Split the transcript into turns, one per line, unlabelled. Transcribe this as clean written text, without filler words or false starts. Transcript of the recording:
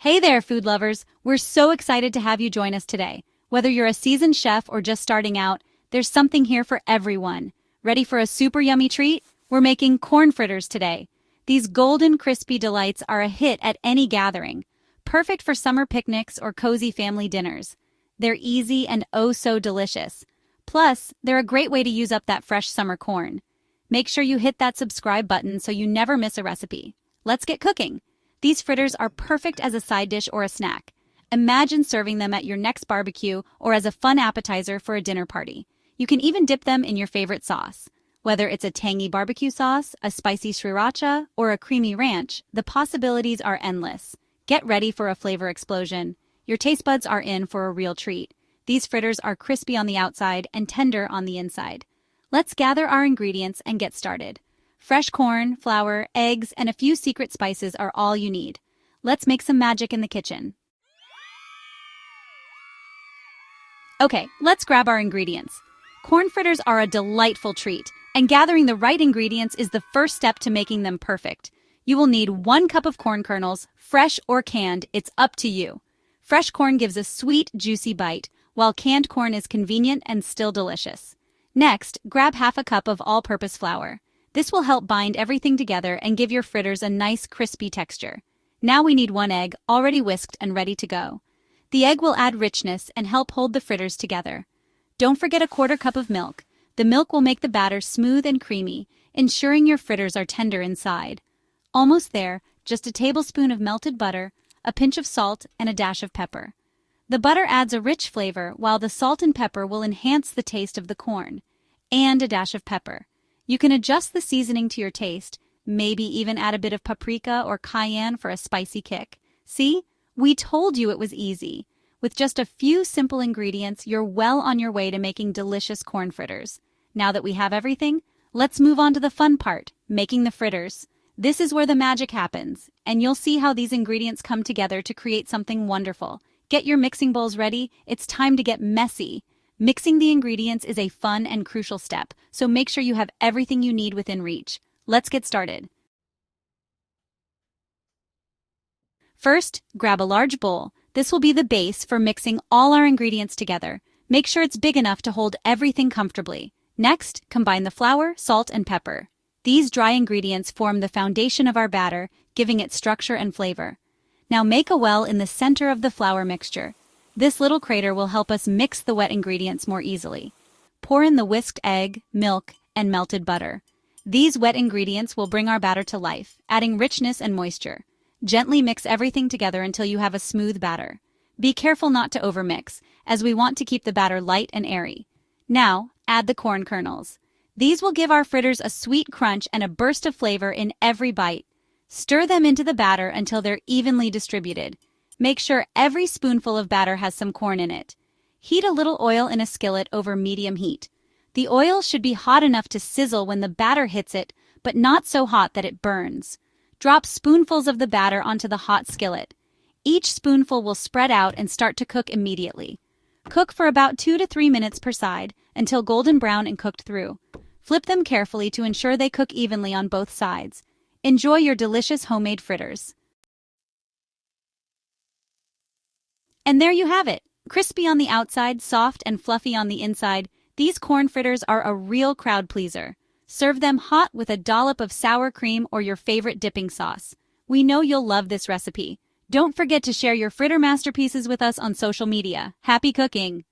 Hey there, food lovers! We're so excited to have you join us today. Whether you're a seasoned chef or just starting out, there's something here for everyone. Ready for a super yummy treat? We're making corn fritters today. These golden, crispy delights are a hit at any gathering, perfect for summer picnics or cozy family dinners. They're easy and oh so delicious. Plus, they're a great way to use up that fresh summer corn. Make sure you hit that subscribe button so you never miss a recipe. Let's get cooking. These fritters are perfect as a side dish or a snack. Imagine serving them at your next barbecue or as a fun appetizer for a dinner party. You can even dip them in your favorite sauce. Whether it's a tangy barbecue sauce, a spicy sriracha, or a creamy ranch, the possibilities are endless. Get ready for a flavor explosion. Your taste buds are in for a real treat. These fritters are crispy on the outside and tender on the inside. Let's gather our ingredients and get started. Fresh corn, flour, eggs, and a few secret spices are all you need. Let's make some magic in the kitchen. Okay, let's grab our ingredients. Corn fritters are a delightful treat, and gathering the right ingredients is the first step to making them perfect. You will need 1 cup of corn kernels, fresh or canned, it's up to you. Fresh corn gives a sweet, juicy bite, while canned corn is convenient and still delicious. Next, grab half a cup of all-purpose flour. This will help bind everything together and give your fritters a nice, crispy texture. Now we need 1 egg, already whisked and ready to go. The egg will add richness and help hold the fritters together. Don't forget a 1/4 cup of milk. The milk will make the batter smooth and creamy, ensuring your fritters are tender inside. Almost there, just a tablespoon of melted butter, a pinch of salt, and a dash of pepper. The butter adds a rich flavor, while the salt and pepper will enhance the taste of the corn. And a dash of pepper. You can adjust the seasoning to your taste, maybe even add a bit of paprika or cayenne for a spicy kick. See? We told you it was easy. With just a few simple ingredients, you're well on your way to making delicious corn fritters. Now that we have everything, let's move on to the fun part, making the fritters. This is where the magic happens, and you'll see how these ingredients come together to create something wonderful. Get your mixing bowls ready, it's time to get messy. Mixing the ingredients is a fun and crucial step, so make sure you have everything you need within reach. Let's get started. First, grab a large bowl. This will be the base for mixing all our ingredients together. Make sure it's big enough to hold everything comfortably. Next, combine the flour, salt, and pepper. These dry ingredients form the foundation of our batter, giving it structure and flavor. Now make a well in the center of the flour mixture. This little crater will help us mix the wet ingredients more easily. Pour in the whisked egg, milk, and melted butter. These wet ingredients will bring our batter to life, adding richness and moisture. Gently mix everything together until you have a smooth batter. Be careful not to overmix, as we want to keep the batter light and airy. Now, add the corn kernels. These will give our fritters a sweet crunch and a burst of flavor in every bite. Stir them into the batter until they're evenly distributed. Make sure every spoonful of batter has some corn in it. Heat a little oil in a skillet over medium heat. The oil should be hot enough to sizzle when the batter hits it, but not so hot that it burns. Drop spoonfuls of the batter onto the hot skillet. Each spoonful will spread out and start to cook immediately. Cook for about 2 to 3 minutes per side until golden brown and cooked through. Flip them carefully to ensure they cook evenly on both sides. Enjoy your delicious homemade fritters. And there you have it. Crispy on the outside, soft and fluffy on the inside, these corn fritters are a real crowd pleaser. Serve them hot with a dollop of sour cream or your favorite dipping sauce. We know you'll love this recipe. Don't forget to share your fritter masterpieces with us on social media. Happy cooking!